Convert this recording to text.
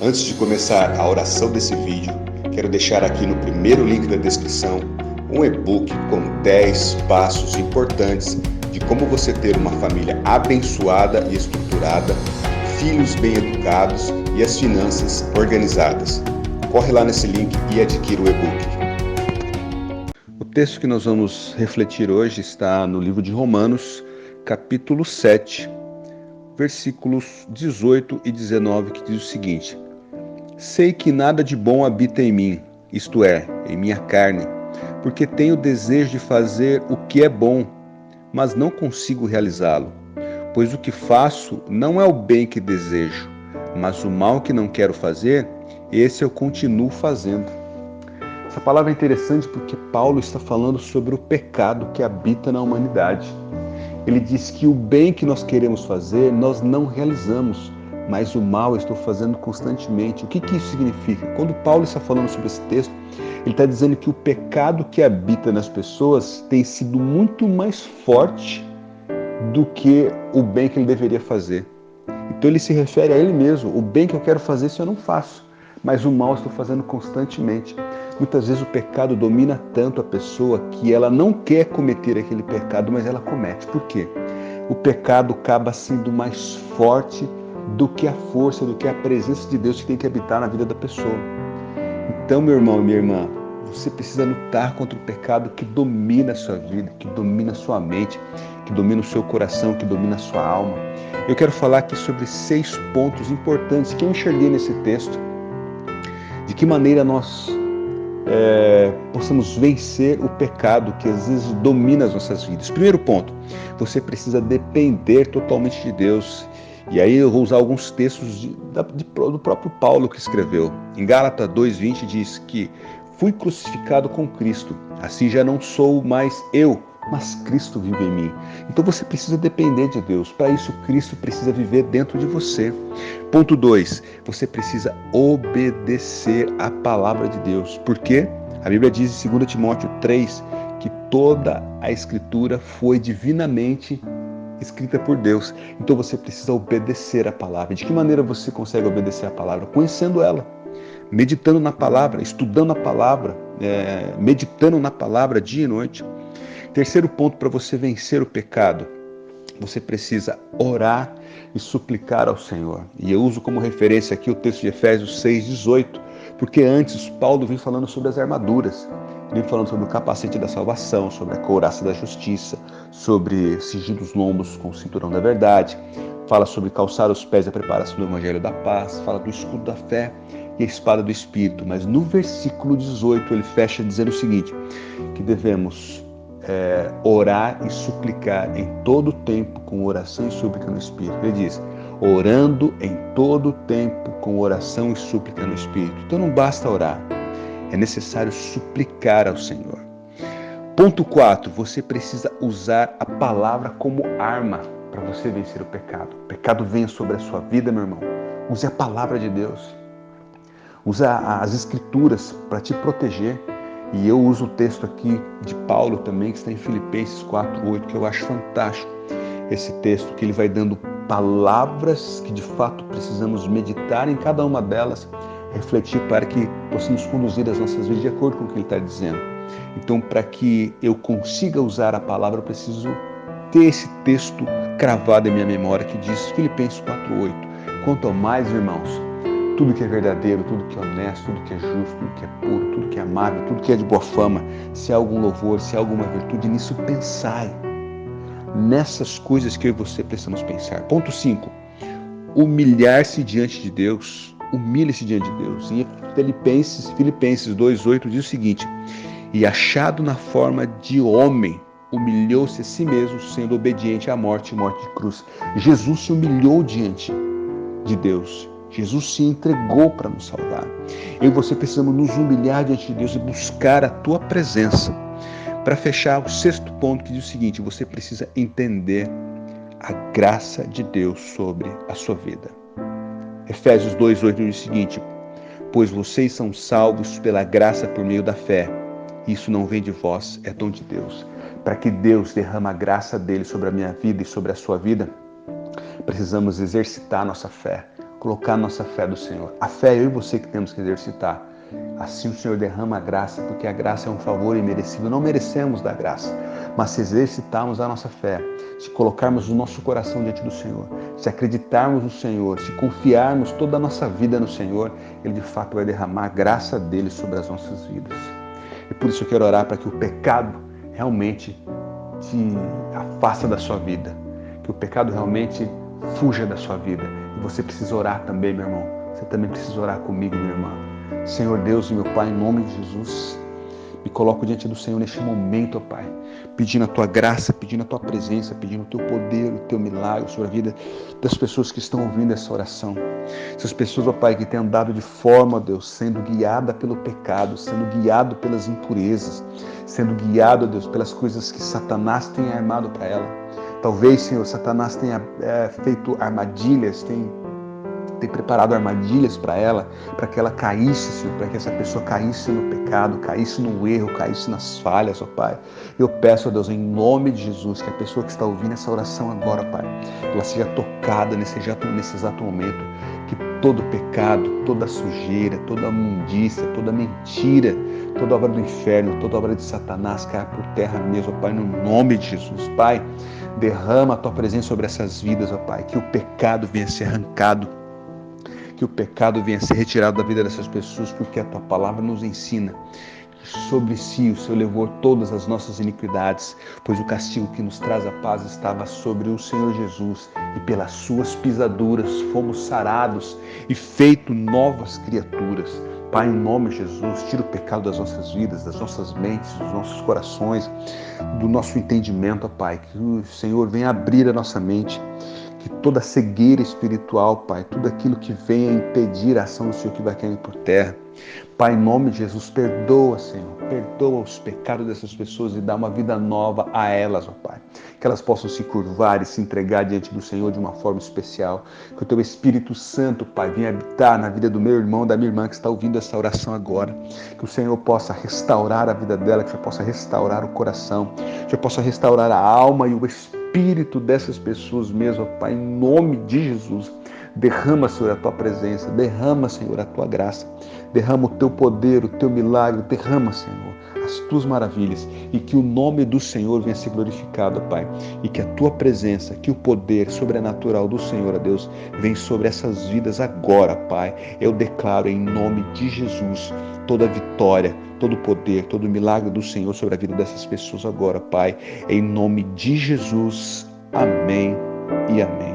Antes de começar a oração desse vídeo, quero deixar aqui no primeiro link da descrição um e-book com 10 passos importantes de como você ter uma família abençoada e estruturada, filhos bem educados e as finanças organizadas. Corre lá nesse link e adquira o e-book. O texto que nós vamos refletir hoje está no livro de Romanos, capítulo 7, versículos 18 e 19, que diz o seguinte: sei que nada de bom habita em mim, isto é, em minha carne, porque tenho desejo de fazer o que é bom, mas não consigo realizá-lo. Pois o que faço não é o bem que desejo, mas o mal que não quero fazer, esse eu continuo fazendo. Essa palavra é interessante porque Paulo está falando sobre o pecado que habita na humanidade. Ele diz que o bem que nós queremos fazer, nós não realizamos, mas o mal eu estou fazendo constantemente. O que isso significa? Quando Paulo está falando sobre esse texto, ele está dizendo que o pecado que habita nas pessoas tem sido muito mais forte do que o bem que ele deveria fazer. Então ele se refere a ele mesmo: o bem que eu quero fazer, isso eu não faço, mas o mal eu estou fazendo constantemente. Muitas vezes o pecado domina tanto a pessoa que ela não quer cometer aquele pecado, mas ela comete. Por quê? O pecado acaba sendo mais forte do que a força, do que a presença de Deus que tem que habitar na vida da pessoa. Então, meu irmão e minha irmã, você precisa lutar contra o pecado que domina a sua vida, que domina a sua mente, que domina o seu coração, que domina a sua alma. Eu quero falar aqui sobre 6 pontos importantes que eu enxerguei nesse texto. De que maneira nós possamos vencer o pecado que às vezes domina as nossas vidas. Primeiro ponto, você precisa depender totalmente de Deus. E aí eu vou usar alguns textos do próprio Paulo que escreveu. Em Gálatas 2:20 diz que fui crucificado com Cristo, assim já não sou mais eu, mas Cristo vive em mim. Então você precisa depender de Deus. Para isso, Cristo precisa viver dentro de você. Ponto 2, você precisa obedecer à palavra de Deus. Por quê? A Bíblia diz em 2 Timóteo 3 que toda a Escritura foi divinamente escrita por Deus. Então você precisa obedecer à palavra. De que maneira você consegue obedecer à palavra? Conhecendo ela, meditando na palavra, estudando a palavra, meditando na palavra dia e noite. Terceiro ponto para você vencer o pecado: você precisa orar e suplicar ao Senhor. E eu uso como referência aqui o texto de Efésios 6:18, porque antes Paulo vem falando sobre as armaduras. Ele vem falando sobre o capacete da salvação, sobre a couraça da justiça, sobre cingir os lombos com o cinturão da verdade, fala sobre calçar os pés e a preparação do evangelho da paz, fala do escudo da fé e a espada do Espírito. Mas no versículo 18 ele fecha dizendo o seguinte, que devemos orar e suplicar em todo tempo com oração e súplica no Espírito. Ele diz, orando em todo tempo com oração e súplica no Espírito. Então não basta orar, é necessário suplicar ao Senhor. Ponto 4, você precisa usar a palavra como arma para você vencer o pecado. O pecado vem sobre a sua vida, meu irmão. Use a palavra de Deus. Use as Escrituras para te proteger. E eu uso o texto aqui de Paulo também, que está em Filipenses 4:8, que eu acho fantástico. Esse texto que ele vai dando palavras que de fato precisamos meditar em cada uma delas, refletir para que possamos conduzir as nossas vidas de acordo com o que ele está dizendo. Então, para que eu consiga usar a palavra, eu preciso ter esse texto cravado em minha memória, que diz Filipenses 4:8. Quanto ao mais, irmãos, tudo que é verdadeiro, tudo que é honesto, tudo que é justo, tudo que é puro, tudo que é amável, tudo que é de boa fama, se há algum louvor, se há alguma virtude, nisso pensai. Nessas coisas que eu e você precisamos pensar. Ponto 5. Humilhar-se diante de Deus. Humilhe-se diante de Deus. Em Filipenses 2:8 diz o seguinte: e achado na forma de homem, humilhou-se a si mesmo, sendo obediente à morte e morte de cruz. Jesus se humilhou diante de Deus. Jesus se entregou para nos salvar. Eu e você precisamos nos humilhar diante de Deus e buscar a tua presença. Para fechar, o 6º ponto que diz o seguinte: você precisa entender a graça de Deus sobre a sua vida. Efésios 2:8 diz o seguinte: pois vocês são salvos pela graça por meio da fé. Isso não vem de vós, é dom de Deus. Para que Deus derrame a graça dele sobre a minha vida e sobre a sua vida, precisamos exercitar a nossa fé, colocar a nossa fé do Senhor. A fé é eu e você que temos que exercitar. Assim o Senhor derrama a graça, porque a graça é um favor imerecido. Não merecemos da graça, mas se exercitarmos a nossa fé, se colocarmos o nosso coração diante do Senhor, se acreditarmos no Senhor, se confiarmos toda a nossa vida no Senhor, Ele de fato vai derramar a graça dele sobre as nossas vidas. E por isso eu quero orar para que o pecado realmente te afasta da sua vida, que o pecado realmente fuja da sua vida. E você precisa orar também, meu irmão. Você também precisa orar comigo, minha irmã. Senhor Deus e meu Pai, em nome de Jesus, me coloco diante do Senhor neste momento, ó Pai, pedindo a Tua graça, pedindo a Tua presença, pedindo o Teu poder, o Teu milagre sobre a vida das pessoas que estão ouvindo essa oração. Essas pessoas, ó Pai, que têm andado de forma, ó Deus, sendo guiada pelo pecado, sendo guiado pelas impurezas, sendo guiado, ó Deus, pelas coisas que Satanás tem armado para ela. Talvez, Senhor, Satanás tenha feito armadilhas, tem preparado armadilhas para ela, para que ela caísse, Senhor, para que essa pessoa caísse no pecado, caísse no erro, caísse nas falhas, ó Pai. Eu peço, ó Deus, em nome de Jesus, que a pessoa que está ouvindo essa oração agora, Pai, ela seja tocada nesse exato momento, que todo pecado, toda sujeira, toda imundícia, toda mentira, toda obra do inferno, toda obra de Satanás caia por terra mesmo, ó Pai, no nome de Jesus. Pai, derrama a Tua presença sobre essas vidas, ó Pai, que o pecado venha ser arrancado, que o pecado venha ser retirado da vida dessas pessoas, porque a Tua palavra nos ensina que sobre si o Senhor levou todas as nossas iniquidades, pois o castigo que nos traz a paz estava sobre o Senhor Jesus, e pelas suas pisaduras fomos sarados e feitos novas criaturas. Pai, em nome de Jesus, tira o pecado das nossas vidas, das nossas mentes, dos nossos corações, do nosso entendimento, ó Pai, que o Senhor venha abrir a nossa mente, que toda cegueira espiritual, Pai, tudo aquilo que venha impedir a ação do Senhor que vai caindo por terra. Pai, em nome de Jesus, perdoa, Senhor, perdoa os pecados dessas pessoas e dá uma vida nova a elas, ó Pai. Que elas possam se curvar e se entregar diante do Senhor de uma forma especial. Que o Teu Espírito Santo, Pai, venha habitar na vida do meu irmão, da minha irmã que está ouvindo essa oração agora. Que o Senhor possa restaurar a vida dela, que o Senhor possa restaurar o coração, que o Senhor possa restaurar a alma e o espírito dessas pessoas mesmo, ó Pai, em nome de Jesus. Derrama, Senhor, a Tua presença, derrama, Senhor, a Tua graça, derrama o Teu poder, o Teu milagre, derrama, Senhor, as Tuas maravilhas, e que o nome do Senhor venha ser glorificado, Pai, e que a Tua presença, que o poder sobrenatural do Senhor, ó Deus, venha sobre essas vidas agora, Pai. Eu declaro em nome de Jesus toda a vitória, todo o poder, todo o milagre do Senhor sobre a vida dessas pessoas agora, Pai, em nome de Jesus. Amém e amém.